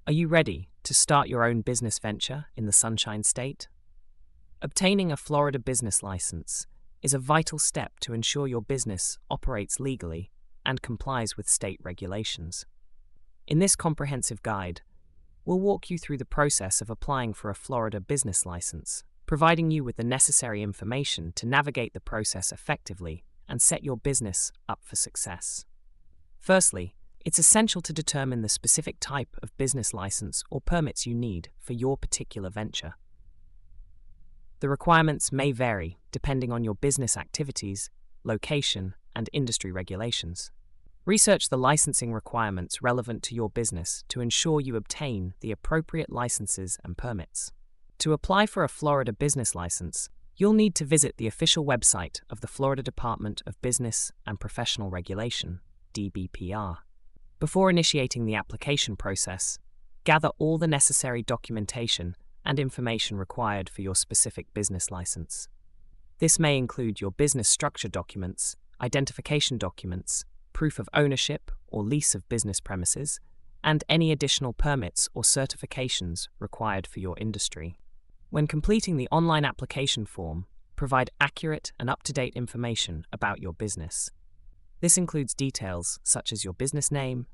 Are you ready to start your own business venture in the Sunshine State? Obtaining a Florida business license is a vital step to ensure your business operates legally and complies with state regulations. In this comprehensive guide, we'll walk you through the process of applying for a Florida business license, providing you with the necessary information to navigate the process effectively and set your business up for success. Firstly, it's essential to determine the specific type of business license or permits you need for your particular venture. The requirements may vary depending on your business activities, location, and industry regulations. Research the licensing requirements relevant to your business to ensure you obtain the appropriate licenses and permits. To apply for a Florida business license, you'll need to visit the official website of the Florida Department of Business and Professional Regulation, DBPR. Before initiating the application process, gather all the necessary documentation and information required for your specific business license. This may include your business structure documents, identification documents, proof of ownership or lease of business premises, and any additional permits or certifications required for your industry. When completing the online application form, provide accurate and up-to-date information about your business. This includes details such as your business name,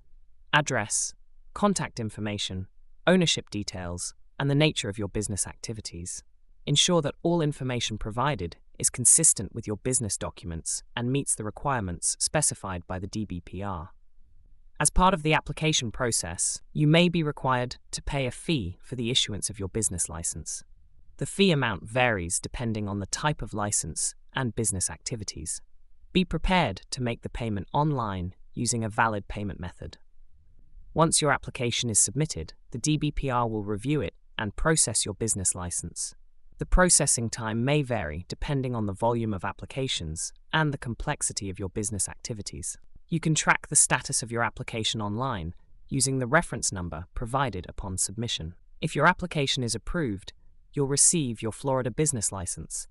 address, contact information, ownership details, and the nature of your business activities. Ensure that all information provided is consistent with your business documents and meets the requirements specified by the DBPR. As part of the application process, you may be required to pay a fee for the issuance of your business license. The fee amount varies depending on the type of license and business activities. Be prepared to make the payment online using a valid payment method. Once your application is submitted, the DBPR will review it and process your business license. The processing time may vary depending on the volume of applications and the complexity of your business activities. You can track the status of your application online using the reference number provided upon submission. If your application is approved, you'll receive your Florida business license,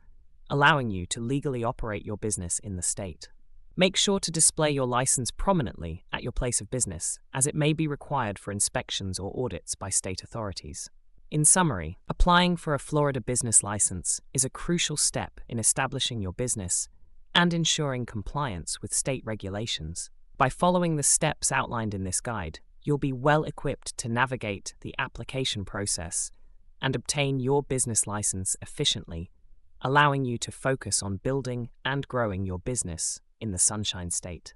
allowing you to legally operate your business in the state. Make sure to display your license prominently at your place of business, as it may be required for inspections or audits by state authorities. In summary, applying for a Florida business license is a crucial step in establishing your business and ensuring compliance with state regulations. By following the steps outlined in this guide, you'll be well equipped to navigate the application process and obtain your business license efficiently, allowing you to focus on building and growing your business in the Sunshine State.